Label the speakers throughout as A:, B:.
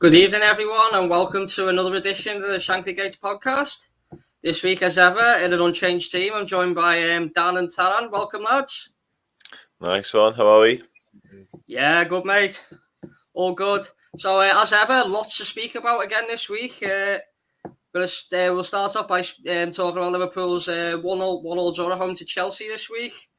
A: Good evening, everyone, and welcome to another edition of the Shankly podcast. This week, as ever, in an unchanged team, I'm joined by Dan and Tarran. Welcome, lads.
B: Nice one. How are we?
A: Yeah, good, mate. All good. So, as ever, lots to speak about again this week. We'll start off by talking about Liverpool's 1-0 draw at home to Chelsea this week.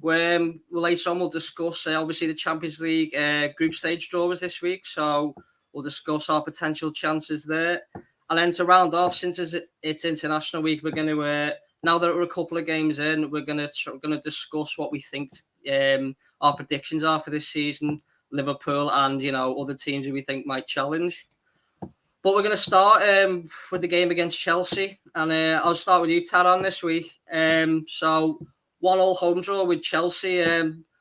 A: Later on, we'll discuss, obviously, the Champions League group stage draw was this week, so we'll discuss our potential chances there. And then to round off, since it's International Week, we're going to, now that we're a couple of games in, we're going to discuss what we think our predictions are for this season, Liverpool and, other teams who we think might challenge. But we're going to start with the game against Chelsea. And I'll start with you, Tarran, this week. So 1-1 home draw with Chelsea.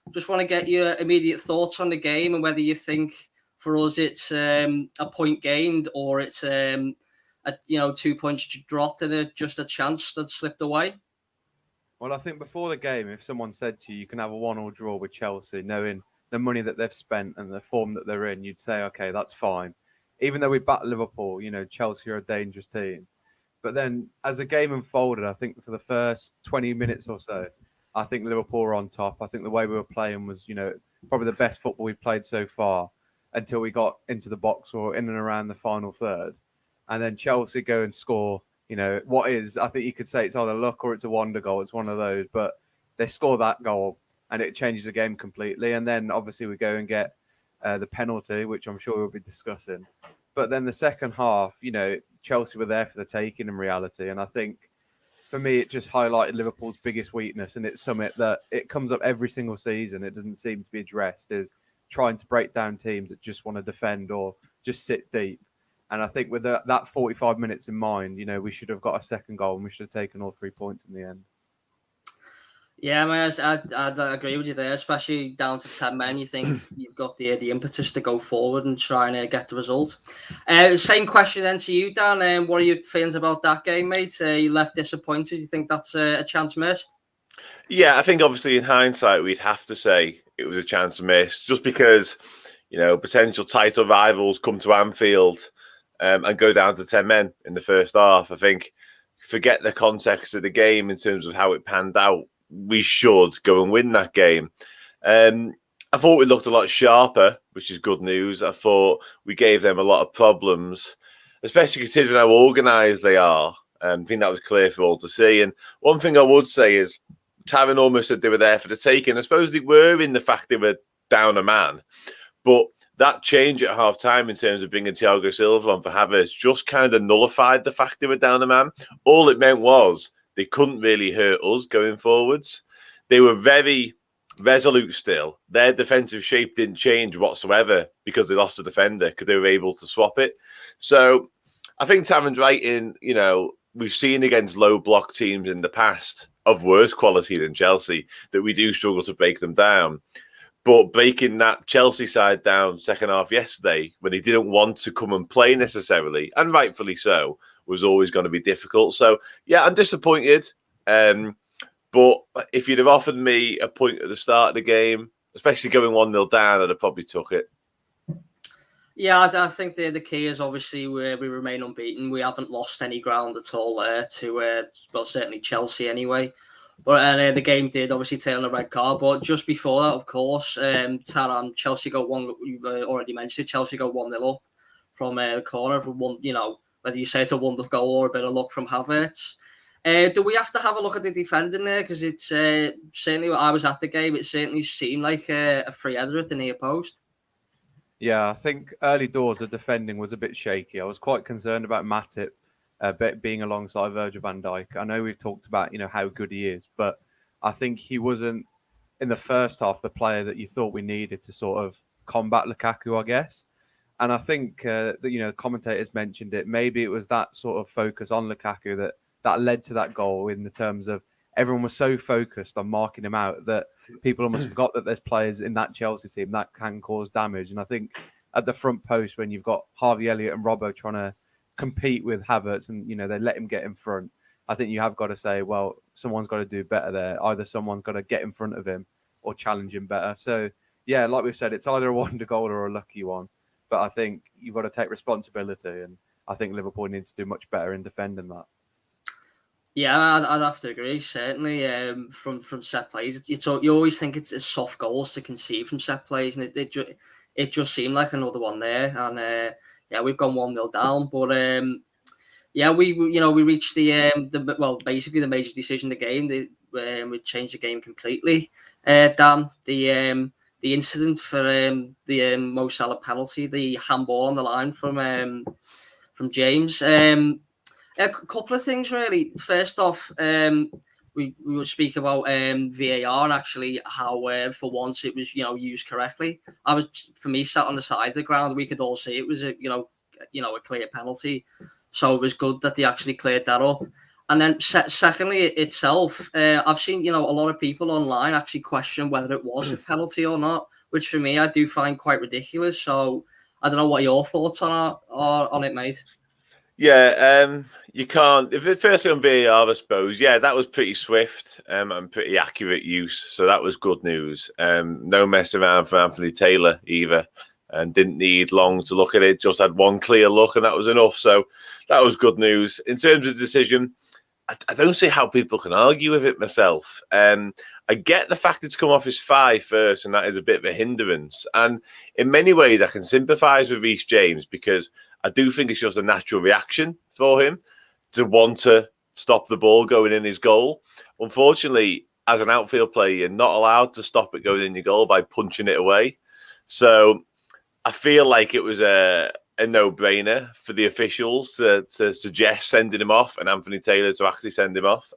A: Just want to get your immediate thoughts on the game and whether you think for us it's a point gained or it's 2 points dropped and just a chance that slipped away.
C: Well, I think before the game, if someone said to you, you can have a 1-1 draw with Chelsea, knowing the money that they've spent and the form that they're in, you'd say, okay, that's fine. Even though we backed Liverpool, Chelsea are a dangerous team. But then as the game unfolded, I think for the first 20 minutes or so, I think Liverpool were on top. I think the way we were playing was, probably the best football we've played so far until we got into the box or in and around the final third. And then Chelsea go and score, I think you could say it's either luck or it's a wonder goal. It's one of those. But they score that goal and it changes the game completely. And then obviously we go and get the penalty, which I'm sure we'll be discussing. But then the second half, Chelsea were there for the taking in reality. And I think for me, it just highlighted Liverpool's biggest weakness. And it's something that it comes up every single season. It doesn't seem to be addressed, is trying to break down teams that just want to defend or just sit deep. And I think with that 45 minutes in mind, we should have got a second goal and we should have taken all 3 points in the end.
A: Yeah, I'd agree with you there, especially down to 10 men. You think you've got the impetus to go forward and try and get the result. Same question then to you, Dan. What are your feelings about that game, mate? You left disappointed. You think that's a chance missed?
B: Yeah, I think obviously in hindsight, we'd have to say it was a chance missed just because, potential title rivals come to Anfield and go down to 10 men in the first half. I think forget the context of the game in terms of how it panned out. We should go and win that game. I thought we looked a lot sharper, which is good news. I thought we gave them a lot of problems, especially considering how organised they are. I think that was clear for all to see. And one thing I would say is Tarran almost said they were there for the taking. I suppose they were in the fact they were down a man. But that change at half-time in terms of bringing Thiago Silva on for Havertz just kind of nullified the fact they were down a man. All it meant was they couldn't really hurt us going forwards. They were very resolute still. Their defensive shape didn't change whatsoever because they lost a defender because they were able to swap it. So I think Tarran's right in, we've seen against low block teams in the past of worse quality than Chelsea that we do struggle to break them down. But breaking that Chelsea side down second half yesterday when he didn't want to come and play necessarily, and rightfully so, was always going to be difficult. So, yeah, I'm disappointed. But if you'd have offered me a point at the start of the game, especially going 1-0 down, I'd have probably took it.
A: Yeah, I think the key is obviously we remain unbeaten. We haven't lost any ground at all to certainly Chelsea anyway. But the game did obviously turn on a red card. But just before that, of course, Tarran, Chelsea got one. You already mentioned it, Chelsea got 1-0 up from the corner for one. Whether you say it's a wonderful goal or a bit of luck from Havertz. Do we have to have a look at the defending there? Because it's certainly when I was at the game, it certainly seemed like a free header at the near post.
C: Yeah, I think early doors the defending was a bit shaky. I was quite concerned about Matip being alongside Virgil van Dijk. I know we've talked about how good he is, but I think he wasn't in the first half the player that you thought we needed to sort of combat Lukaku, I guess. And I think that commentators mentioned it. Maybe it was that sort of focus on Lukaku that led to that goal in the terms of everyone was so focused on marking him out that people almost forgot that there's players in that Chelsea team that can cause damage. And I think at the front post, when you've got Harvey Elliott and Robbo trying to compete with Havertz and, they let him get in front, I think you have got to say, well, someone's got to do better there. Either someone's got to get in front of him or challenge him better. So, yeah, like we've said, it's either a wonder goal or a lucky one. but I think you've got to take responsibility, and I think Liverpool needs to do much better in defending that.
A: Yeah, I'd have to agree. Certainly, from set plays, you always think it's soft goals to concede from set plays, and it just seemed like another one there. And yeah, we've gone 1-0 down, but yeah, we reached basically the major decision of the game. We changed the game completely. Dan, the incident for the Mo Salah penalty, the handball on the line from James. A couple of things really. First off, we will speak about VAR and actually how for once it was used correctly. For me sat on the side of the ground. We could all see it was a clear penalty, so it was good that they actually cleared that up. And then secondly, itself, I've seen a lot of people online actually question whether it was a penalty or not, which for me I do find quite ridiculous. So I don't know what your thoughts are on it, mate.
B: Yeah, you can't. Firstly on VAR, I suppose, yeah, that was pretty swift and pretty accurate use. So that was good news. No mess around for Anthony Taylor either, and didn't need long to look at it. Just had one clear look, and that was enough. So that was good news. In terms of the decision, I don't see how people can argue with it myself. I get the fact it's come off his thigh first, and that is a bit of a hindrance. And in many ways, I can sympathise with Reece James because I do think it's just a natural reaction for him to want to stop the ball going in his goal. Unfortunately, as an outfield player, you're not allowed to stop it going in your goal by punching it away. So I feel like it was a no-brainer for the officials to suggest sending him off and Anthony Taylor to actually send him off,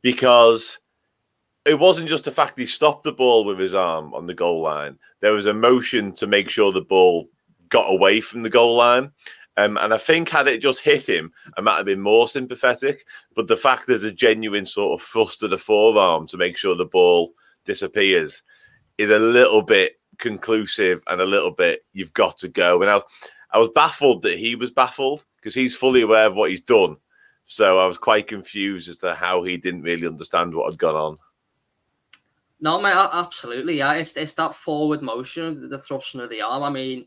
B: because it wasn't just the fact he stopped the ball with his arm on the goal line. There was a motion to make sure the ball got away from the goal line. And I think had it just hit him, I might have been more sympathetic. But the fact there's a genuine sort of thrust to the forearm to make sure the ball disappears is a little bit conclusive and a little bit, you've got to go. And I was baffled that he was baffled because he's fully aware of what he's done. So I was quite confused as to how he didn't really understand what had gone on.
A: No, mate, absolutely. Yeah, it's that forward motion, the thrusting of the arm. I mean,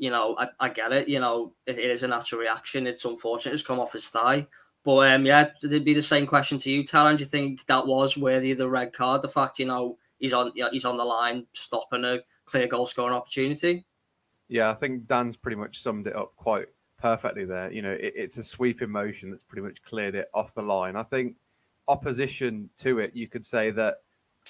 A: I get it. It is a natural reaction. It's unfortunate it's come off his thigh. But yeah, it'd be the same question to you, Tarran. Do you think that was worthy of the red card? The fact, he's on the line stopping a clear goal scoring opportunity.
C: Yeah, I think Dan's pretty much summed it up quite perfectly there. It's a sweeping motion that's pretty much cleared it off the line. I think opposition to it, you could say that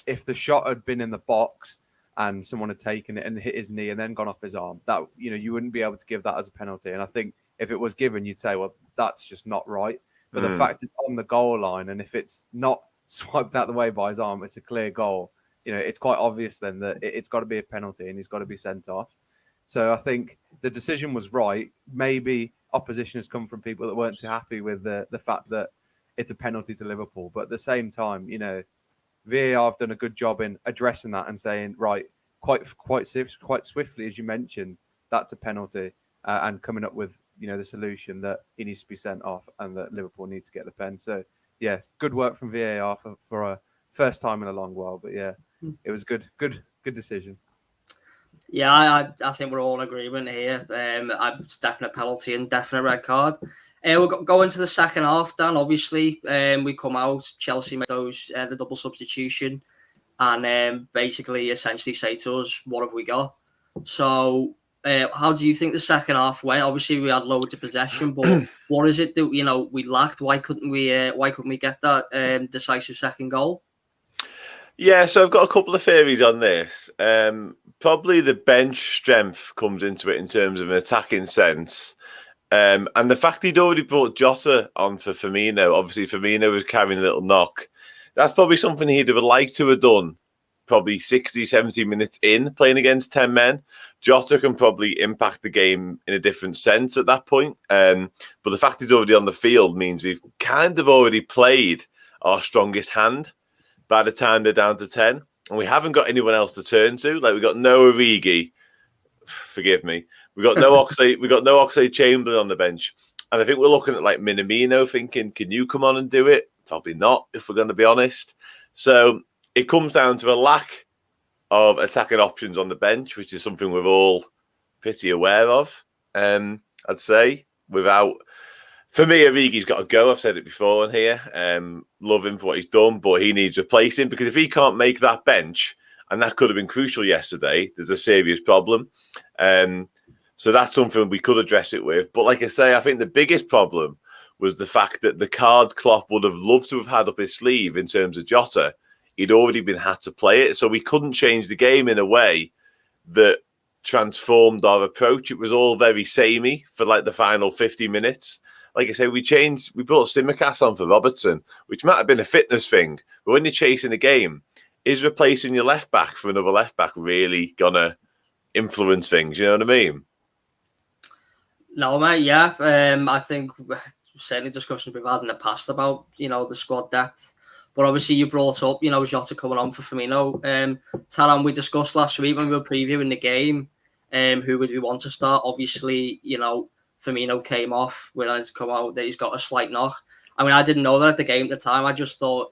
C: if the shot had been in the box and someone had taken it and hit his knee and then gone off his arm, that you wouldn't be able to give that as a penalty. And I think if it was given, you'd say, well, that's just not right. But the fact it's on the goal line, and if it's not swiped out the way by his arm, it's a clear goal. It's quite obvious then that it's got to be a penalty and he's got to be sent off. So I think the decision was right. Maybe opposition has come from people that weren't too happy with the fact that it's a penalty to Liverpool. But at the same time, VAR have done a good job in addressing that and saying, right, quite swiftly, as you mentioned, that's a penalty, and coming up with the solution that he needs to be sent off and that Liverpool need to get the pen. So yes, good work from VAR for a first time in a long while. But yeah, it was good decision.
A: Yeah, I think we're all in agreement here. It's definite penalty and definite red card. We'll go into the second half, Dan. Obviously, we come out. Chelsea made the double substitution, and basically, essentially say to us, "What have we got?" So, how do you think the second half went? Obviously, we had loads of possession, but what is it that we lacked? Why couldn't we get that decisive second goal?
B: Yeah, so I've got a couple of theories on this. Probably the bench strength comes into it in terms of an attacking sense. And the fact he'd already brought Jota on for Firmino, obviously Firmino was carrying a little knock. That's probably something he'd have liked to have done probably 60, 70 minutes in, playing against 10 men. Jota can probably impact the game in a different sense at that point. But the fact he's already on the field means we've kind of already played our strongest hand by the time they're down to 10. And we haven't got anyone else to turn to. Like, we've got no Origi. Forgive me. We got no Oxlade-Chamberlain on the bench. And I think we're looking at like Minamino thinking, can you come on and do it? Probably not, if we're going to be honest. So it comes down to a lack of attacking options on the bench, which is something we've all pretty aware of. I'd say for me, Origi's got to go. I've said it before on here. Love him for what he's done, but he needs replacing, because if he can't make that bench, and that could have been crucial yesterday, there's a serious problem. So that's something we could address it with. But like I say, I think the biggest problem was the fact that the card Klopp would have loved to have had up his sleeve in terms of Jota, he'd already been had to play it. So we couldn't change the game in a way that transformed our approach. It was all very samey for like the final 50 minutes. Like I say, we brought Simicast on for Robertson, which might have been a fitness thing. But when you're chasing a game, is replacing your left back for another left back really going to influence things? You know what I mean?
A: No, mate, yeah. I think certainly discussions we've had in the past about, the squad depth. But obviously you brought up, Jota coming on for Firmino. Tarran, we discussed last week when we were previewing the game, who would we want to start? Obviously, Firmino came off when it's come out that he's got a slight knock. I mean, I didn't know that at the game at the time. I just thought,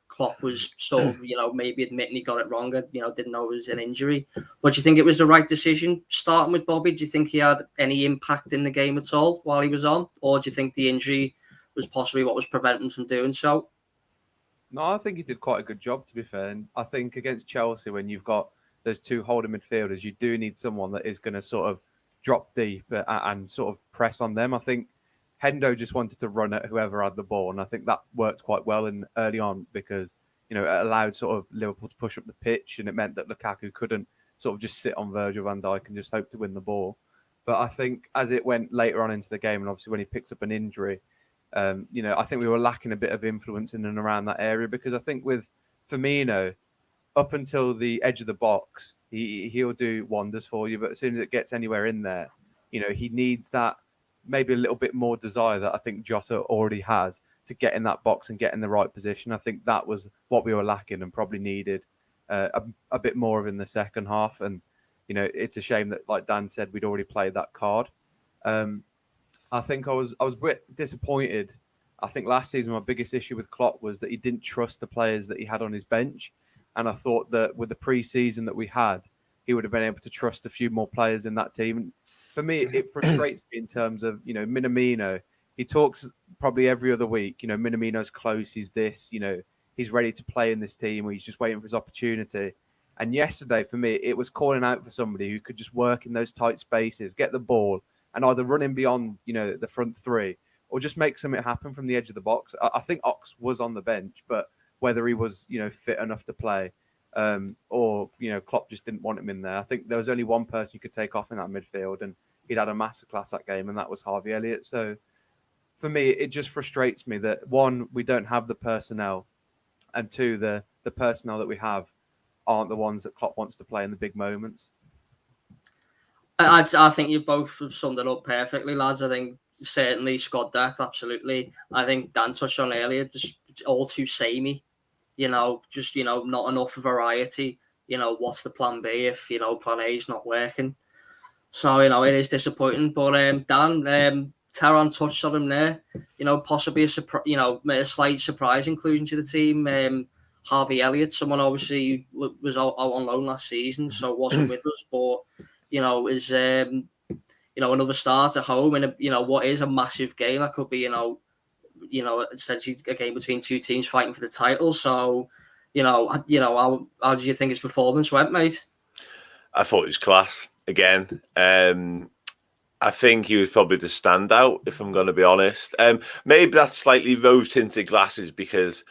A: Klopp was sort of, maybe admitting he got it wrong. Didn't know it was an injury. But do you think it was the right decision starting with Bobby? Do you think he had any impact in the game at all while he was on? Or do you think the injury was possibly what was preventing him from doing so?
C: No, I think he did quite a good job, to be fair. And I think against Chelsea, when you've got those two holding midfielders, you do need someone that is going to sort of drop deep and sort of press on them. I think Hendo just wanted to run at whoever had the ball, and I think that worked quite well early on because, it allowed sort of Liverpool to push up the pitch, and it meant that Lukaku couldn't sort of just sit on Virgil van Dijk and just hope to win the ball. But I think as it went later on into the game, and obviously when he picks up an injury, I think we were lacking a bit of influence in and around that area, because I think with Firmino, up until the edge of the box, he'll do wonders for you. But as soon as it gets anywhere in there, he needs that maybe a little bit more desire that I think Jota already has to get in that box and get in the right position. I think that was what we were lacking and probably needed a bit more of in the second half. And, it's a shame that, like Dan said, we'd already played that card. I think I was a bit disappointed. I think last season my biggest issue with Klopp was that he didn't trust the players that he had on his bench. And I thought that with the pre-season that we had, he would have been able to trust a few more players in that team. And for me, it frustrates me in terms of, Minamino. He talks probably every other week, Minamino's close, he's this, he's ready to play in this team, or he's just waiting for his opportunity. And yesterday, for me, it was calling out for somebody who could just work in those tight spaces, get the ball, and either run in beyond, the front three, or just make something happen from the edge of the box. I think Ox was on the bench, but whether he was, fit enough to play, or, Klopp just didn't want him in there. I think there was only one person you could take off in that midfield, and he'd had a masterclass that game, and that was Harvey Elliott. So for me, it just frustrates me that, one, we don't have the personnel, and two, the personnel that we have aren't the ones that Klopp wants to play in the big moments.
A: I think you both have summed it up perfectly, lads. I think certainly squad depth, absolutely. I think Dan touched on earlier, just all too samey. Just not enough variety. What's the plan B if plan A is not working? So it is disappointing. But Dan, Tarran touched on him there. Possibly a slight surprise inclusion to the team. Harvey Elliott, someone obviously was out on loan last season, so wasn't with us, but is another start at home in what is a massive game. That could be essentially a game between two teams fighting for the title. So how do you think his performance went, mate?
B: I thought it was class again. I think he was probably the standout, if I'm going to be honest. Maybe that's slightly rose-tinted glasses because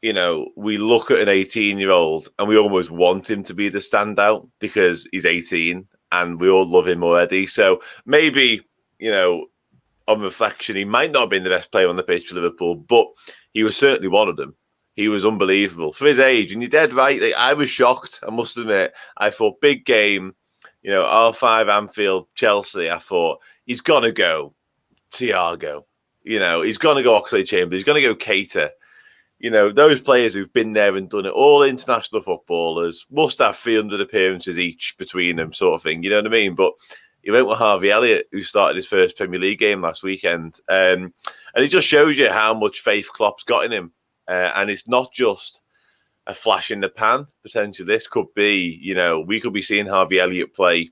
B: we look at an 18-year-old and we almost want him to be the standout because he's 18 and we all love him already. So maybe, on reflection, he might not have been the best player on the pitch for Liverpool, but he was certainly one of them. He was unbelievable for his age. And you're dead right. I was shocked, I must admit. I thought big game, R5 Anfield, Chelsea. I thought he's going to go Thiago. He's going to go Oxlade-Chamberlain. He's going to go Keita. Those players who've been there and done it, all international footballers, must have 300 appearances each between them, sort of thing. You know what I mean? But he went with Harvey Elliott, who started his first Premier League game last weekend. And it just shows you how much faith Klopp's got in him. And it's not just a flash in the pan. Potentially, this could be, we could be seeing Harvey Elliott play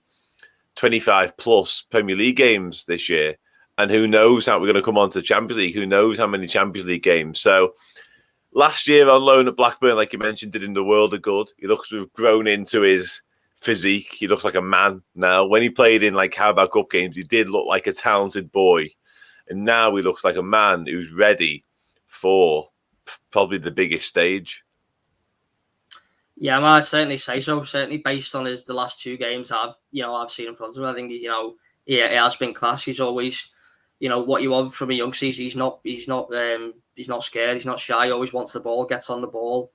B: 25 plus Premier League games this year. And who knows how we're going to come on to Champions League? Who knows how many Champions League games? So last year on loan at Blackburn, like you mentioned, did him the world of good. He looks to have grown into his physique. He looks like a man now. When he played in like Carabao Cup games, he did look like a talented boy. And now he looks like a man who's ready for probably the biggest stage.
A: Yeah, I'd certainly say so. Certainly based on the last 2 games I've seen in front of him, I think he has been class. He's always, what you want from a youngster. He's not scared. He's not shy. He always wants the ball. Gets on the ball.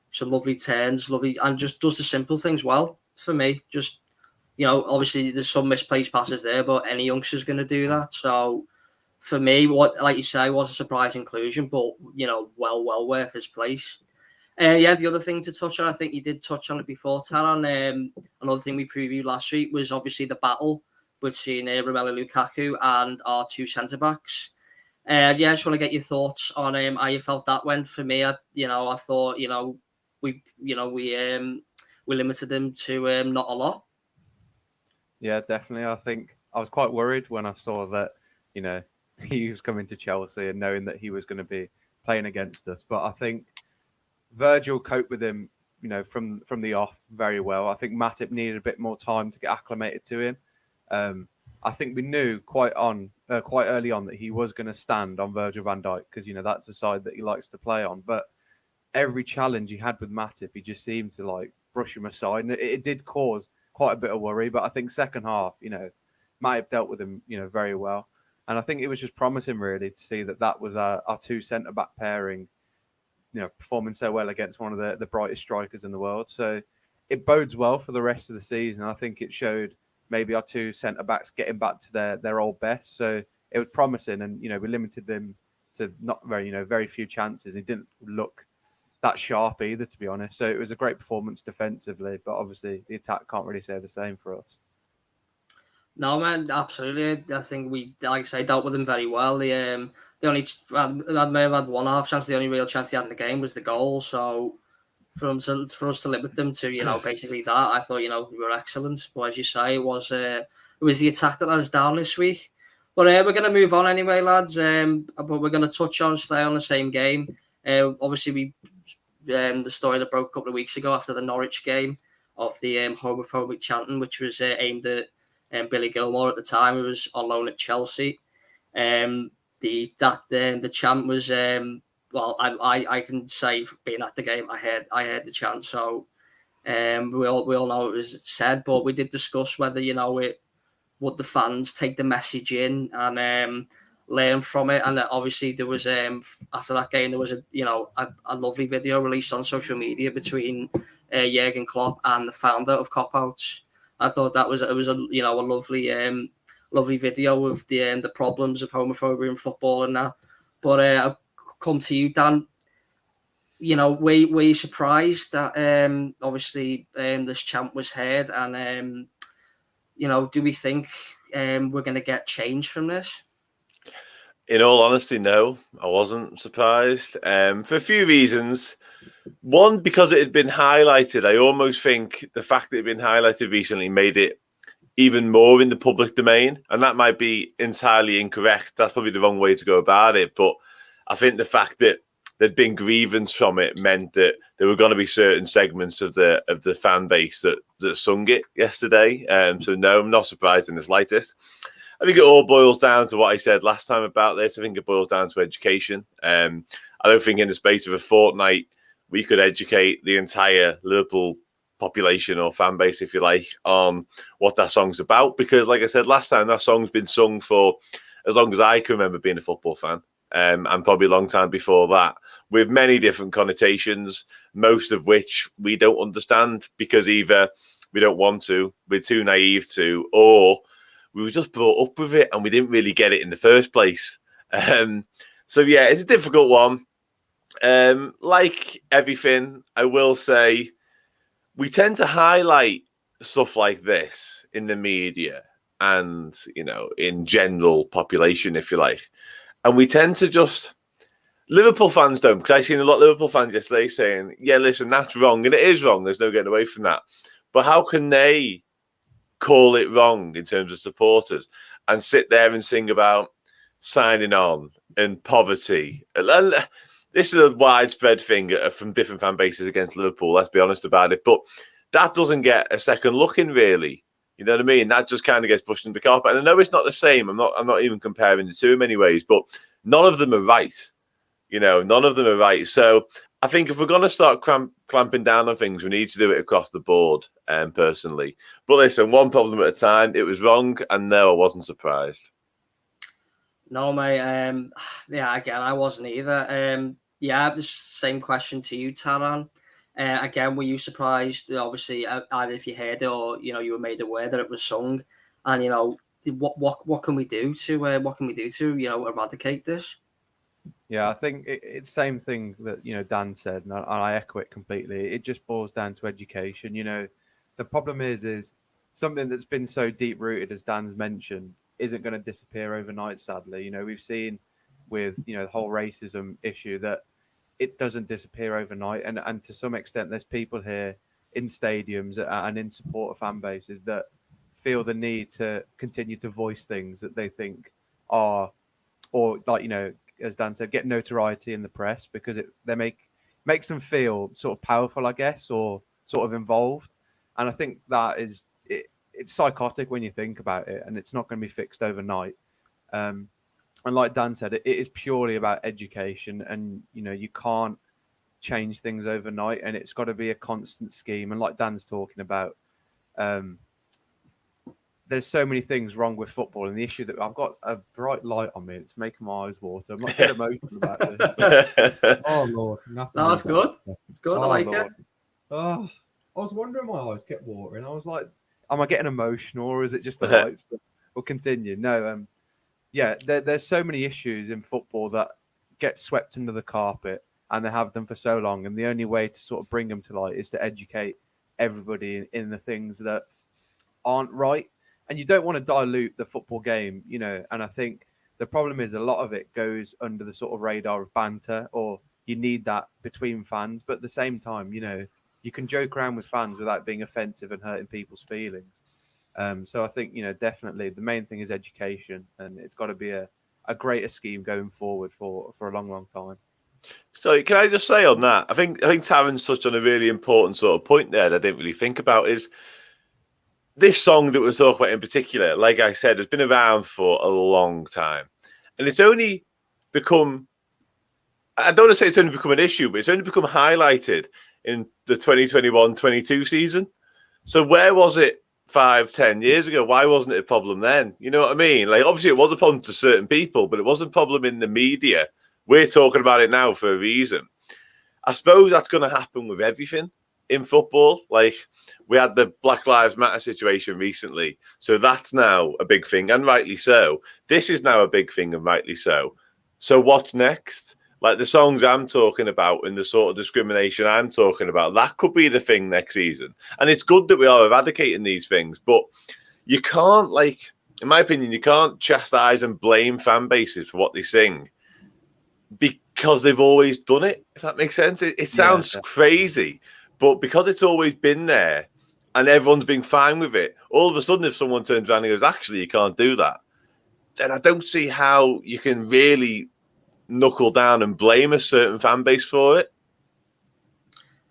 A: Some lovely turns, and just does the simple things well. For me, just obviously there's some misplaced passes there, but any youngster's going to do that. So for me, what like you say was a surprise inclusion, but well worth his place. The other thing to touch on, I think you did touch on it before, Tarran. Another thing we previewed last week was obviously the battle between Romelu Lukaku and our 2 centre backs. I just want to get your thoughts on how you felt that went. For me, I thought we limited him to not a lot.
C: Yeah, definitely. I think I was quite worried when I saw that he was coming to Chelsea and knowing that he was going to be playing against us. But I think Virgil coped with him, from the off very well. I think Matip needed a bit more time to get acclimated to him. I think we knew quite early on that he was going to stand on Virgil van Dijk because that's the side that he likes to play on. But every challenge he had with Matip, he just seemed to brush him aside, and it did cause quite a bit of worry. But I think second half, Matip dealt with him, very well, and I think it was just promising really to see that was our 2 centre back pairing. Performing so well against one of the brightest strikers in the world. So it bodes well for the rest of the season. I think it showed maybe our 2 centre-backs getting back to their old best. So it was promising and, we limited them to not very few chances. He didn't look that sharp either, to be honest. So it was a great performance defensively, but obviously the attack can't really say the same for us.
A: No, man, absolutely. I think we, like I say, dealt with them very well. The only, I may have had 1.5 chance. The only real chance they had in the game was the goal. So for us to limit them to, basically that, I thought, we were excellent. But as you say, it was the attack that let us down this week. But we're going to move on anyway, lads. But we're going to stay on the same game. Obviously, the story that broke a couple of weeks ago after the Norwich game of the homophobic chanting, which was aimed at Billy Gilmore at the time, who was on loan at Chelsea. The chant was I can say, being at the game, I heard the chant, so we all know it was said, but we did discuss whether would the fans take the message in and learn from it. And obviously there was after that game there was a lovely video released on social media between Jurgen Klopp and the founder of Cop Outs. I thought that was a lovely video of the problems of homophobia in football and that. But I'll come to you, Dan. Were you surprised that obviously this chant was heard, and do we think we're going to get change from this?
B: In all honesty, no, I wasn't surprised for a few reasons. One, because it had been highlighted. I almost think the fact that it had been highlighted recently made it even more in the public domain. And that might be entirely incorrect. That's probably the wrong way to go about it. But I think the fact that there'd been grievance from it meant that there were going to be certain segments of the fan base that sung it yesterday. So no, I'm not surprised in the slightest. I think it all boils down to what I said last time about this. I think it boils down to education. I don't think in the space of a fortnight we could educate the entire Liverpool population or fan base, if you like, on what that song's about. Because, like I said last time, that song's been sung for as long as I can remember being a football fan, and probably a long time before that, with many different connotations, most of which we don't understand because either we don't want to, we're too naive to, or we were just brought up with it and we didn't really get it in the first place. So yeah, it's a difficult one. Like everything, I will say we tend to highlight stuff like this in the media and, in general population, if you like. And we tend to just, Liverpool fans don't, because I've seen a lot of Liverpool fans yesterday saying, yeah, listen, that's wrong. And it is wrong. There's no getting away from that. But how can they call it wrong in terms of supporters and sit there and sing about signing on and poverty. This is a widespread thing from different fan bases against Liverpool, let's be honest about it. But that doesn't get a second look in, really. You know what I mean? That just kind of gets pushed in the carpet. And I know it's not the same. I'm not even comparing the two in many ways, but none of them are right. You know, none of them are right. So I think if we're going to start clamping down on things, we need to do it across the board, personally. But listen, one problem at a time. It was wrong, and no, I wasn't surprised.
A: No, mate. Yeah, again, I wasn't either. Yeah, the same question to you, Tarran. Again, were you surprised? Obviously, either if you heard it or you were made aware that it was sung, and what can we do to eradicate this?
C: Yeah, I think it's the same thing that Dan said, and I echo it completely. It just boils down to education. The problem is something that's been so deep rooted, as Dan's mentioned, isn't going to disappear overnight. Sadly, we've seen with the whole racism issue that it doesn't disappear overnight, and to some extent, there's people here in stadiums and in support of fan bases that feel the need to continue to voice things that they think are, or as Dan said, get notoriety in the press because makes them feel sort of powerful, I guess, or sort of involved. And I think that it's psychotic when you think about it, and it's not going to be fixed overnight. And like Dan said, it is purely about education, and you can't change things overnight, and it's got to be a constant scheme. And like Dan's talking about, there's so many things wrong with football, and the issue that I've got a bright light on me, it's making my eyes water. I'm not good emotional about this.
D: Oh Lord,
A: no, it's good. It's good. I like
D: Lord.
A: it.
D: Oh, I was wondering why my eyes kept watering. I was like,
C: am I getting emotional, or is it just the lights? But we'll continue. No, yeah, there's so many issues in football that get swept under the carpet, and they have them for so long. And the only way to sort of bring them to light is to educate everybody in the things that aren't right. And you don't want to dilute the football game, and I think the problem is a lot of it goes under the sort of radar of banter, or you need that between fans. But at the same time, you can joke around with fans without being offensive and hurting people's feelings. So I think, definitely the main thing is education, and it's got to be a greater scheme going forward for a long, long time.
B: So can I just say on that, I think Tarran's touched on a really important sort of point there that I didn't really think about is this song that we're talking about in particular, like I said, has been around for a long time. And it's only become, I don't want to say it's only become an issue, but it's only become highlighted in the 2021-22 season. So where was it 5-10 years ago? Why wasn't it a problem then? You know what I mean? Like, obviously it was a problem to certain people, but it wasn't a problem in the media. We're talking about it now for a reason. I suppose that's going to happen with everything in football. Like, we had the Black Lives Matter situation recently, so that's now a big thing, and rightly so. This is now a big thing, and rightly so. So what's next? Like, the songs I'm talking about and the sort of discrimination I'm talking about, that could be the thing next season. And it's good that we are eradicating these things, but you can't, like, in my opinion, you can't chastise and blame fan bases for what they sing because they've always done it, if that makes sense. It sounds crazy, but because it's always been there and everyone's been fine with it, all of a sudden if someone turns around and goes, actually, you can't do that, then I don't see how you can really knuckle down and blame a certain fan base for it.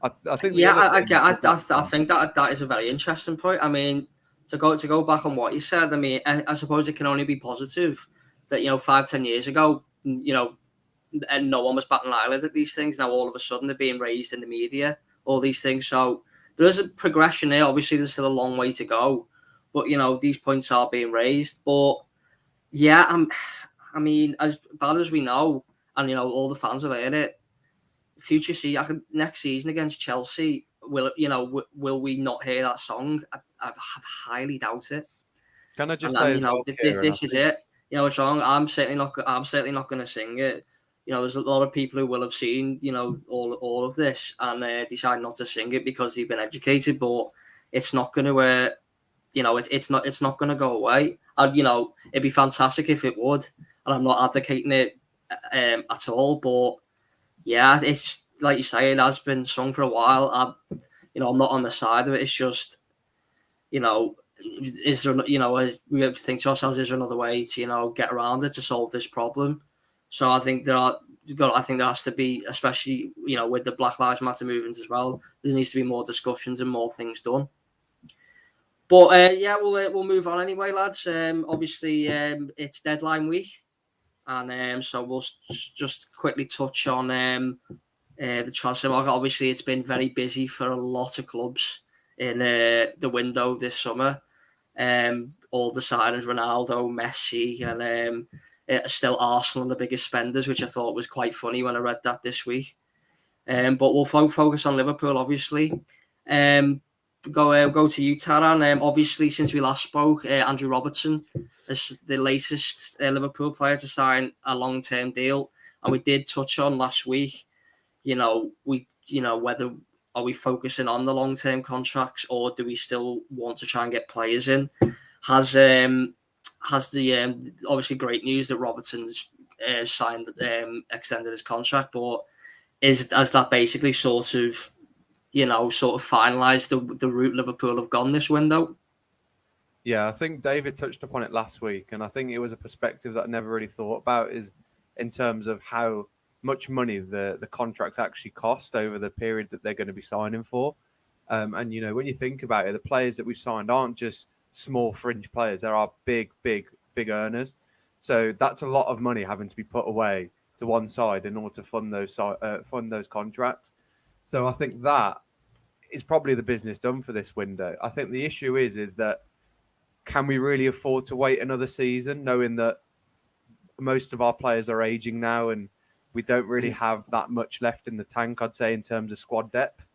C: I think
A: I think that is a very interesting point. I mean, to go back on what you said, I mean, I suppose it can only be positive that 5-10 years ago, and no one was batting an eyelid at these things. Now all of a sudden they're being raised in the media, all these things. So there is a progression here. Obviously, there's still a long way to go, but these points are being raised. But yeah, I mean, as bad as we know, and all the fans are there, it next season against Chelsea, will we not hear that song? I highly doubt it.
C: Can I just say,
A: this is it. A song I'm certainly not going to sing it. There's a lot of people who will have seen all of this and decide not to sing it because they've been educated, but it's not going to it's not going to go away. And it'd be fantastic if it would, and I'm not advocating it at all. But yeah, it's like you say, it has been sung for a while. I'm not on the side of it. It's just is there, we think to ourselves, is there another way to, get around it to solve this problem? So I think there has to be, especially, with the Black Lives Matter movement as well, there needs to be more discussions and more things done. But we'll move on anyway, lads. Obviously, it's deadline week, and so we'll just quickly touch on the transfer market. Obviously, it's been very busy for a lot of clubs in the window this summer. All the signings, Ronaldo, Messi, and still Arsenal, the biggest spenders, which I thought was quite funny when I read that this week. But we'll focus on Liverpool, obviously. Go to you, Tarran. Obviously, since we last spoke, Andrew Robertson is the latest Liverpool player to sign a long-term deal, and we did touch on last week. Whether are we focusing on the long-term contracts, or do we still want to try and get players in? Has the obviously great news that Robertson's signed, extended his contract, but has that basically sort of finalised the route Liverpool have gone this window?
C: Yeah, I think David touched upon it last week, and I think it was a perspective that I never really thought about, is in terms of how much money the contracts actually cost over the period that they're going to be signing for. And when you think about it, the players that we've signed aren't just small fringe players; there are big earners. So that's a lot of money having to be put away to one side in order to fund those contracts. So I think that is probably the business done for this window. I think the issue is that can we really afford to wait another season, knowing that most of our players are aging now and we don't really have that much left in the tank, I'd say, in terms of squad depth.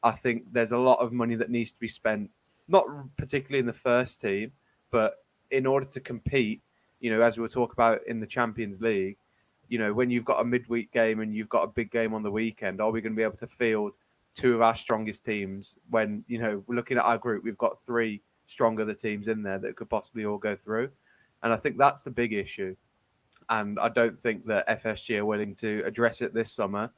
C: I think there's a lot of money that needs to be spent, not particularly in the first team, but in order to compete, as we were talking about in the Champions League, when you've got a midweek game and you've got a big game on the weekend, are we going to be able to field two of our strongest teams when, we're looking at our group, we've got three stronger teams in there that could possibly all go through. And I think that's the big issue. And I don't think that FSG are willing to address it this summer.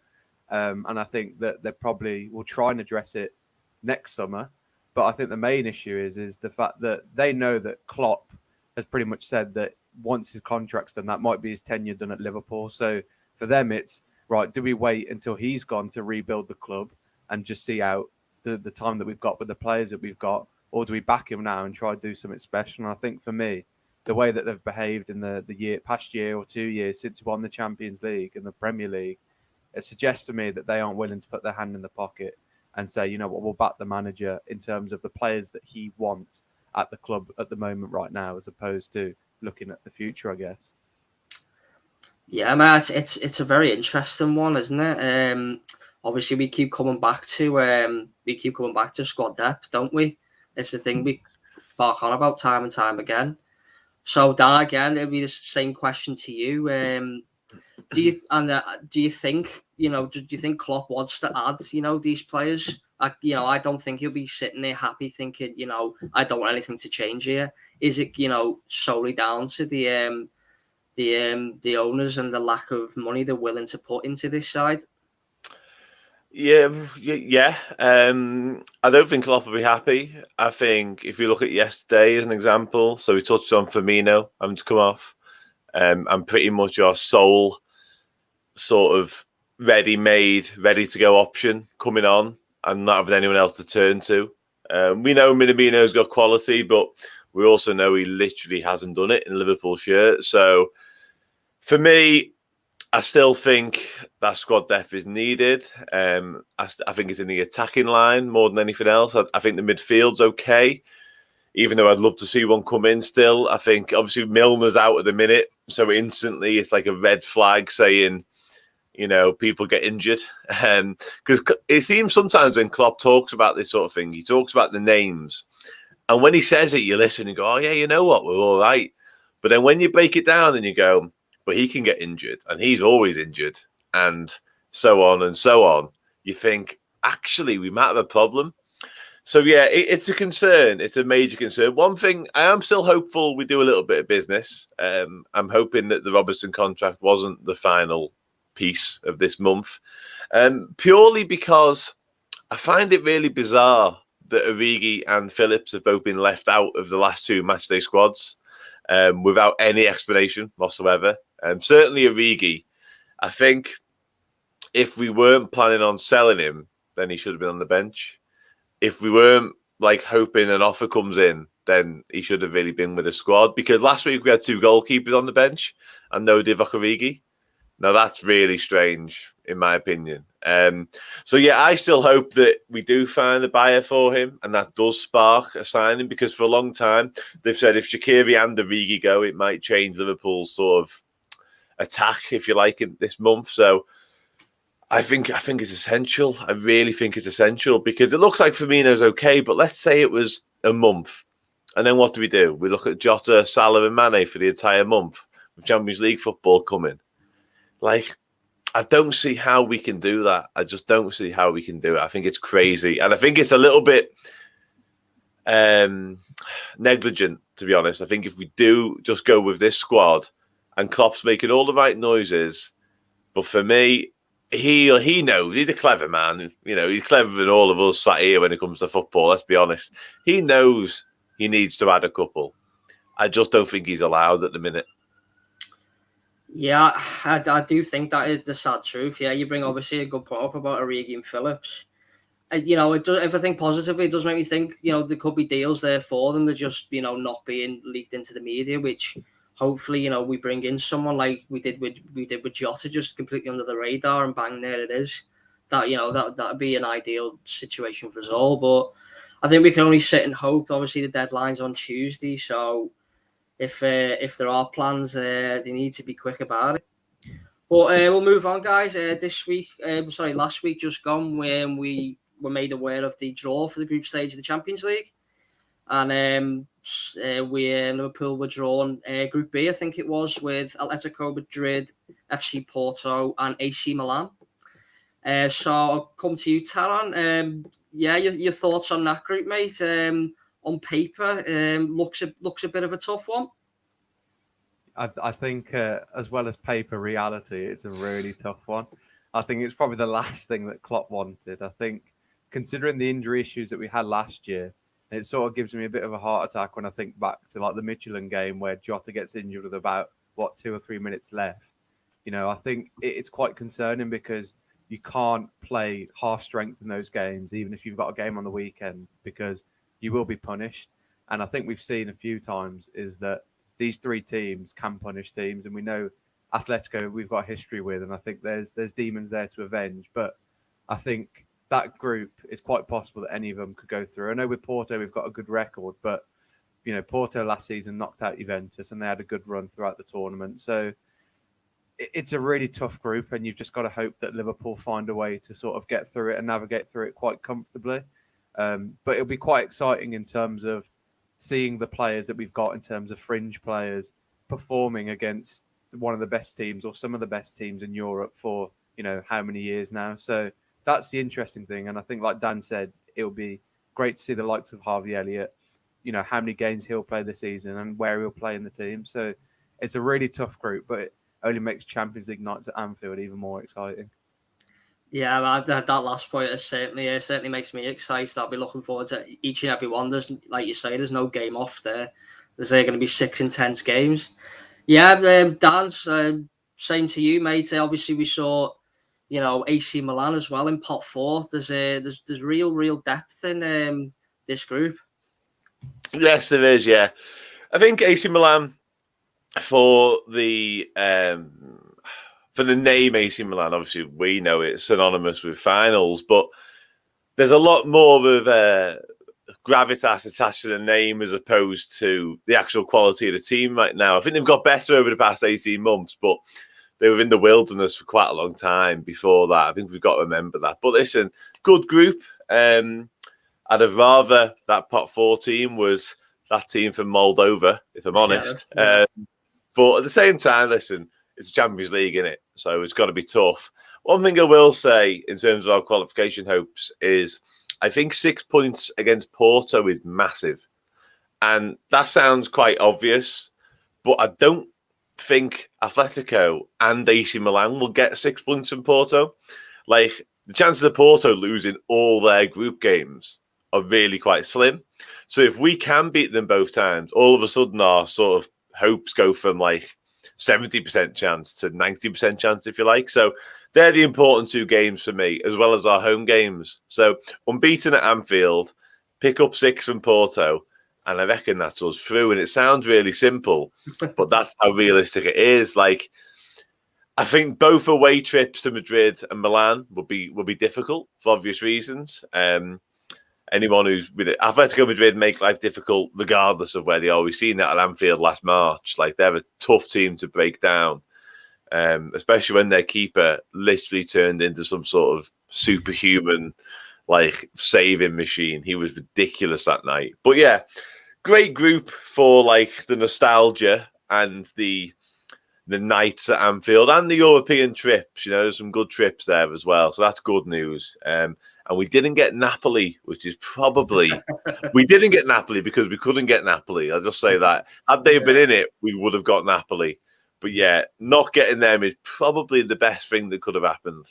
C: And I think that they probably will try and address it next summer. But I think the main issue is the fact that they know that Klopp has pretty much said that once his contract's done, that might be his tenure done at Liverpool. So for them, it's, right, do we wait until he's gone to rebuild the club and just see out the time that we've got with the players that we've got? Or do we back him now and try to do something special? And I think for me, the way that they've behaved in the past year or 2 years since we won the Champions League and the Premier League, it suggests to me that they aren't willing to put their hand in the pocket and say, you know what, we'll back the manager in terms of the players that he wants at the club at the moment right now, as opposed to looking at the future, I guess.
A: Yeah, man, it's a very interesting one, isn't it? Obviously, we keep coming back to squad depth, don't we? It's the thing we bark on about time and time again. So, Dan, again, it'll be the same question to you. Do you think Klopp wants to add these players? I don't think he'll be sitting there happy thinking I don't want anything to change here. Is it solely down to the owners and the lack of money they're willing to put into this side?
B: Yeah. I don't think Klopp will be happy. I think if you look at yesterday as an example, so we touched on Firmino having to come off, and pretty much your sole sort of ready-made, ready-to-go option coming on and not having anyone else to turn to. We know Minamino's got quality, but we also know he literally hasn't done it in Liverpool shirt. So for me, I still think that squad depth is needed. I think it's in the attacking line more than anything else. I think the midfield's okay, even though I'd love to see one come in still. I think obviously Milner's out at the minute, so instantly it's like a red flag saying, people get injured. Because it seems sometimes when Klopp talks about this sort of thing, he talks about the names. And when he says it, you listen and go, oh, yeah, you know what, we're all right. But then when you break it down and you go, but he can get injured and he's always injured and so on and so on, you think, actually, we might have a problem. So, yeah, it's a concern. It's a major concern. One thing, I am still hopeful we do a little bit of business. I'm hoping that the Robertson contract wasn't the final piece of this month, purely because I find it really bizarre that Origi and Phillips have both been left out of the last 2 matchday squads without any explanation whatsoever. Certainly Origi, I think if we weren't planning on selling him, then he should have been on the bench. If we weren't hoping an offer comes in, then he should have really been with the squad, because last week we had 2 goalkeepers on the bench and no Divock Origi. Now that's really strange, in my opinion. So yeah, I still hope that we do find a buyer for him, and that does spark a signing, because for a long time they've said if Shaqiri and Origi go, it might change Liverpool's sort of attack, if you like, in this month. So I think it's essential. I really think it's essential, because it looks like Firmino's okay, but let's say it was a month, and then what do? We look at Jota, Salah, and Mane for the entire month with Champions League football coming. I don't see how we can do that. I just don't see how we can do it. I think it's crazy, and I think it's a little bit negligent, to be honest. I think if we do just go with this squad, and Klopp's making all the right noises, but for me, he knows he's a clever man. He's cleverer than all of us sat here when it comes to football. Let's be honest. He knows he needs to add a couple. I just don't think he's allowed at the minute.
A: Yeah, I do think that is the sad truth. Yeah, you bring obviously a good point up about Origi and Phillips. It does, if I think positively, it does make me think, there could be deals there for them. They're just, not being leaked into the media, which hopefully, we bring in someone like we did with Jota, just completely under the radar, and bang, there it is. That, that'd be an ideal situation for us all. But I think we can only sit and hope. Obviously, the deadline's on Tuesday, so if there are plans, they need to be quick about it. But we'll move on, guys. Last week just gone, when we were made aware of the draw for the group stage of the Champions League, and Liverpool were drawn Group B, I think it was, with Atletico Madrid, FC Porto, and AC Milan. So I'll come to you, Tarran. Your thoughts on that group, mate? On paper, looks a bit of a tough one.
C: I think, as well as paper reality, it's a really tough one. I think it's probably the last thing that Klopp wanted. I think, considering the injury issues that we had last year, it sort of gives me a bit of a heart attack when I think back to the Michelin game where Jota gets injured with about 2 or 3 minutes left. I think it's quite concerning, because you can't play half strength in those games, even if you've got a game on the weekend, because you will be punished. And I think we've seen a few times is that these 3 teams can punish teams, and we know Atletico we've got a history with, and I think there's demons there to avenge. But I think that group, it's quite possible that any of them could go through. I know with Porto we've got a good record, but Porto last season knocked out Juventus, and they had a good run throughout the tournament. So it's a really tough group, and you've just got to hope that Liverpool find a way to sort of get through it and navigate through it quite comfortably. But it'll be quite exciting in terms of seeing the players that we've got in terms of fringe players performing against one of the best teams or some of the best teams in Europe for, how many years now. So that's the interesting thing. And I think, like Dan said, it'll be great to see the likes of Harvey Elliott, how many games he'll play this season and where he'll play in the team. So it's a really tough group, but it only makes Champions League nights at Anfield even more exciting.
A: Yeah, that last point is certainly makes me excited. I'll be looking forward to each and every one. There's, like you say, there's no game off there. There's going to be 6 intense games. Yeah, Dan's same to you, mate. Obviously, we saw, AC Milan as well in pot 4. There's real depth in this group.
B: Yes, there is. Yeah, I think AC Milan, for the name AC Milan, obviously we know it's synonymous with finals, but there's a lot more of gravitas attached to the name as opposed to the actual quality of the team right now. I think they've got better over the past 18 months, but they were in the wilderness for quite a long time before that. I think we've got to remember that. But listen, good group. I'd have rather that pot 4 team was that team from Moldova, if I'm honest.
A: Yeah.
B: But at the same time, listen, it's Champions League, innit? So it's got to be tough. One thing I will say in terms of our qualification hopes is I think 6 points against Porto is massive. And that sounds quite obvious, but I don't think Atletico and AC Milan will get 6 points from Porto. The chances of Porto losing all their group games are really quite slim. So if we can beat them both times, all of a sudden our sort of hopes go from like 70% chance to 90% chance, if you like. So they're the important 2 games for me, as well as our home games. So unbeaten at Anfield, pick up 6 from Porto, and I reckon that's us through. And it sounds really simple, but that's how realistic it is. Like, I think both away trips to Madrid and Milan will be difficult for obvious reasons. Anyone who's with it, Atletico Madrid make life difficult regardless of where they are. We've seen that at Anfield last March. Like, they're a tough team to break down, especially when their keeper literally turned into some sort of superhuman, like, saving machine. He was ridiculous that night. But yeah, great group for like the nostalgia and the nights at Anfield and the European trips. You know, there's some good trips there as well. So that's good news. And we didn't get Napoli, which is probably... we didn't get Napoli because we couldn't get Napoli. I'll just say that. Had they been in it, we would have got Napoli. But yeah, not getting them is probably the best thing that could have happened.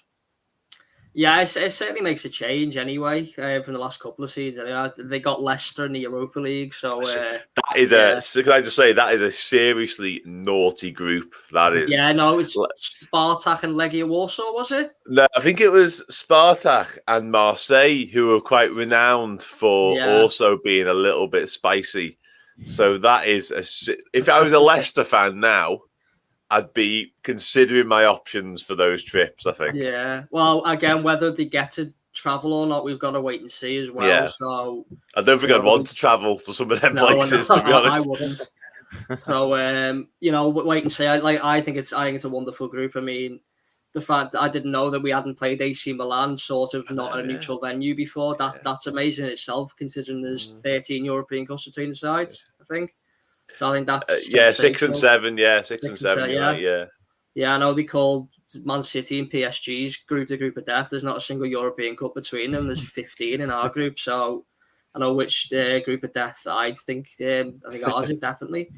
A: Yeah, it certainly makes a change anyway from the last couple of seasons. They got Leicester in the Europa League, so
B: that is can I just say that is a seriously naughty group. That is.
A: Yeah, no, it's Spartak and Legia Warsaw, was it?
B: No, I think it was Spartak and Marseille, who were quite renowned for also being a little bit spicy. So that is if I was a Leicester fan now, I'd be considering my options for those trips, I think.
A: Yeah. Well, again, whether they get to travel or not, we've got to wait and see as well.
B: Yeah.
A: So
B: I don't think I'd want to travel to some of them places, to be honest.
A: I wouldn't. So wait and see. I think it's a wonderful group. I mean, the fact that I didn't know that we hadn't played AC Milan sort of not a neutral venue before, that's amazing in itself, considering there's 13 European Cups between the sides, I think. So I think that's
B: 6 and 7, 6 and 7,
A: yeah. I know they call Man City and PSG's group the group of death. There's not a single European cup between them. There's 15 in our group, so I know which group of death I think ours is definitely.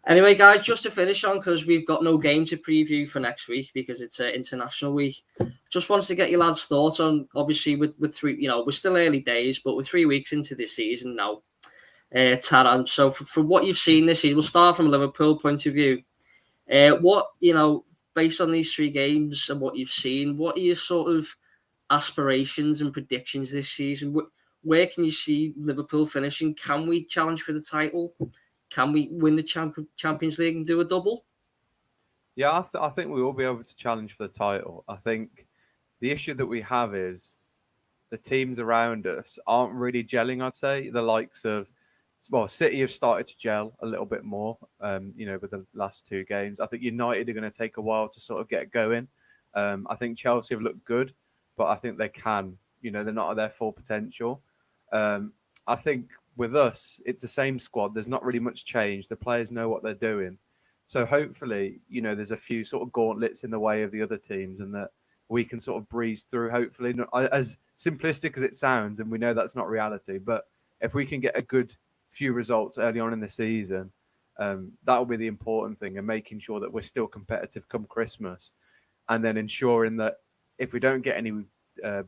A: Anyway, guys, just to finish on, because we've got no game to preview for next week because it's international week. Just wanted to get your lads' thoughts on, obviously with 3, we're still early days, but we're 3 weeks into this season now. Tarran, so for what you've seen this season, we'll start from a Liverpool point of view. What, based on these 3 games and what you've seen, what are your sort of aspirations and predictions this season? Where can you see Liverpool finishing? Can we challenge for the title? Can we win the Champions League and do a double?
C: Yeah, I think we will be able to challenge for the title. I think the issue that we have is the teams around us aren't really gelling, I'd say. The likes of, City have started to gel a little bit more, with the last 2 games. I think United are going to take a while to sort of get going. I think Chelsea have looked good, but I think they can, they're not at their full potential. I think with us, it's the same squad. There's not really much change. The players know what they're doing. So hopefully, there's a few sort of gauntlets in the way of the other teams and that we can sort of breeze through, hopefully. As simplistic as it sounds, and we know that's not reality, but if we can get a good few results early on in the season, that will be the important thing, and making sure that we're still competitive come Christmas, and then ensuring that if we don't get any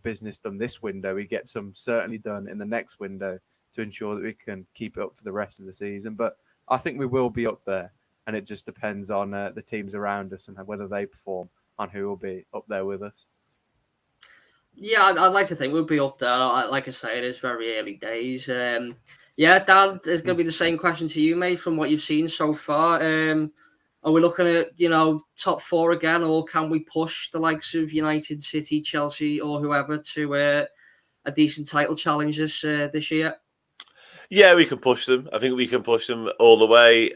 C: business done this window, we get some certainly done in the next window to ensure that we can keep it up for the rest of the season. But I think we will be up there, and it just depends on the teams around us and whether they perform, on who will be up there with us.
A: Yeah, I'd like to think we'll be up there. Like I say, it is very early days. Dan, there's going to be the same question to you, mate, from what you've seen so far. Are we looking at, top 4 again, or can we push the likes of United, City, Chelsea, or whoever to a decent title challenge this year?
B: Yeah, we can push them. I think we can push them all the way.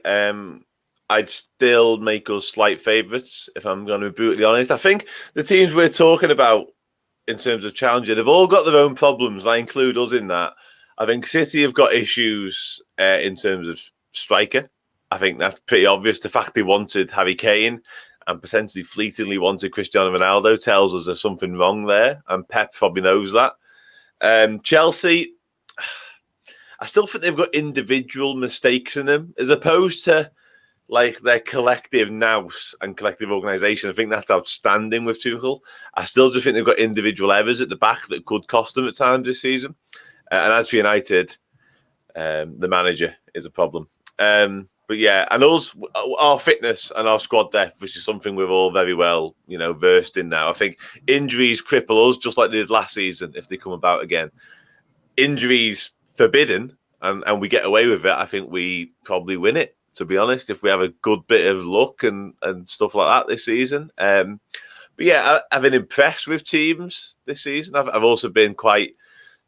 B: I'd still make us slight favourites, if I'm going to be brutally honest. I think the teams we're talking about in terms of challenging, they've all got their own problems. I include us in that. I think City have got issues in terms of striker. I think that's pretty obvious. The fact they wanted Harry Kane and potentially fleetingly wanted Cristiano Ronaldo tells us there's something wrong there, and Pep probably knows that. Chelsea, I still think they've got individual mistakes in them, as opposed to like their collective nous and collective organisation. I think that's outstanding with Tuchel. I still just think they've got individual errors at the back that could cost them at times this season. And as for United, the manager is a problem. But yeah, and us, our fitness and our squad depth, which is something we're all very well, versed in now. I think injuries cripple us just like they did last season if they come about again. Injuries forbidden, and we get away with it. I think we probably win it, to be honest, if we have a good bit of luck and stuff like that this season. But yeah, I've been impressed with teams this season. I've also been quite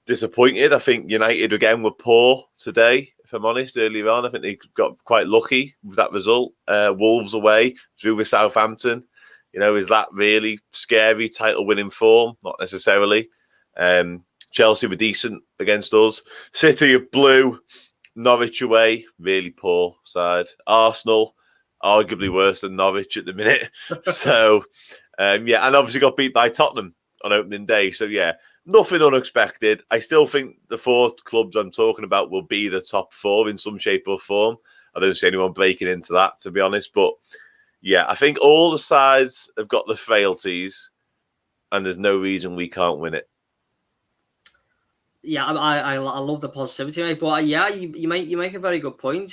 B: disappointed. I think United again were poor today, if I'm honest, earlier on. I think they got quite lucky with that result. Wolves away, drew with Southampton. Is that really scary title winning form? Not necessarily. Chelsea were decent against us. City of blue, Norwich away, really poor side. Arsenal, arguably worse than Norwich at the minute. So, yeah, and obviously got beat by Tottenham on opening day. So, yeah, nothing unexpected. I still think the 4 clubs I'm talking about will be the top 4 in some shape or form. I don't see anyone breaking into that, to be honest. But, yeah, I think all the sides have got the frailties, and there's no reason we can't win it.
A: Yeah, I love the positivity, mate. But yeah, you make a very good point.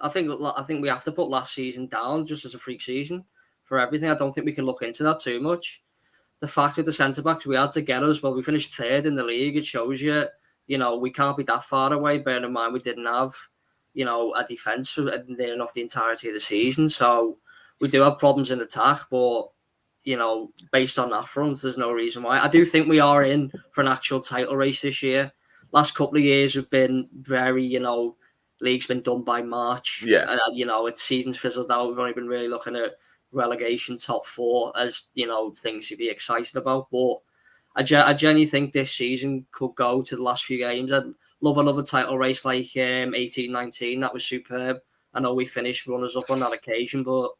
A: I think we have to put last season down just as a freak season for everything. I don't think we can look into that too much. The fact with the centre backs we had to get us, well, we finished 3rd in the league. It shows you, we can't be that far away. Bearing in mind we didn't have, a defence for near enough the entirety of the season. So we do have problems in attack, but based on that front, there's no reason why. I do think we are in for an actual title race this year. Last couple of years have been very, league's been done by March.
B: Yeah.
A: It's season's fizzled out. We've only been really looking at relegation top 4 as, things to be excited about. But I genuinely think this season could go to the last few games. I'd love another title race like 18-19. That was superb. I know we finished runners-up on that occasion, but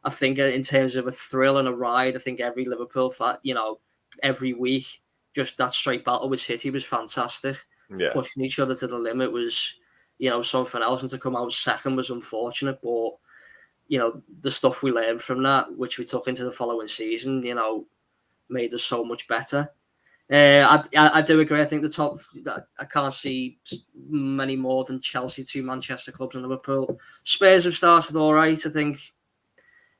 A: I think in terms of a thrill and a ride, I think every Liverpool fan, every week, just that straight battle with City was fantastic.
B: Yeah.
A: Pushing each other to the limit was, something else. And to come out second was unfortunate. But, the stuff we learned from that, which we took into the following season, made us so much better. I do agree. I think the top, I can't see many more than Chelsea, 2 Manchester clubs and Liverpool. Spurs have started all right, I think.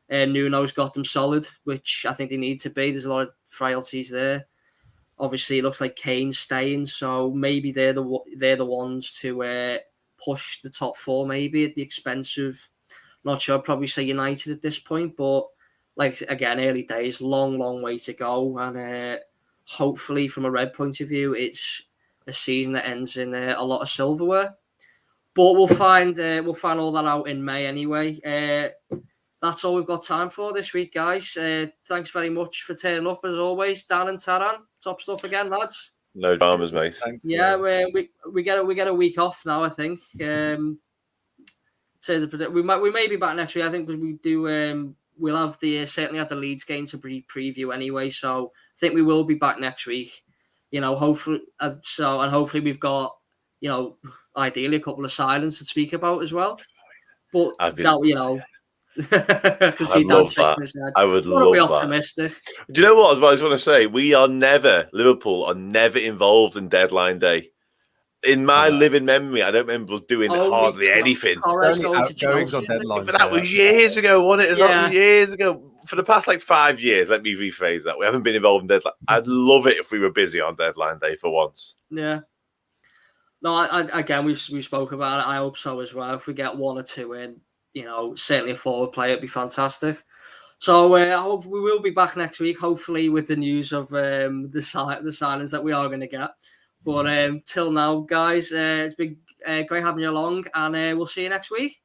A: Nuno's got them solid, which I think they need to be. There's a lot of frailties there. Obviously, it looks like Kane's staying, so maybe they're the ones to push the top 4, maybe at the expense of. Not sure. I'd probably say United at this point, but again, early days, long way to go, and hopefully, from a Red point of view, it's a season that ends in a lot of silverware. But we'll find all that out in May anyway. That's all we've got time for this week, guys. Thanks very much for turning up as always, Dan and Tarran. Top stuff again, lads.
B: No dramas, mate.
C: Thanks.
A: Yeah, we get a week off now, I think. We may be back next week. I think we do. We'll have certainly have the Leeds game to preview anyway. So I think we will be back next week. Hopefully, and hopefully we've got ideally a couple of silence to speak about as well. But I can see Dan shaking his head.
B: I would love that.
A: Optimistic.
B: Do you know what? As well, I just want to say Liverpool are never involved in deadline day. In my living memory, I don't remember us doing hardly anything.
C: Goings on deadline.
B: But that was years ago, wasn't it? That was years ago. For the past 5 years, let me rephrase that. We haven't been involved in deadline. I'd love it if we were busy on deadline day for once.
A: Yeah. No, again, we've spoke about it. I hope so as well. If we get 1 or 2 in, certainly a forward player would be fantastic. So I hope we will be back next week, hopefully with the news of the silence that we are going to get. But till now, guys, it's been great having you along, and we'll see you next week.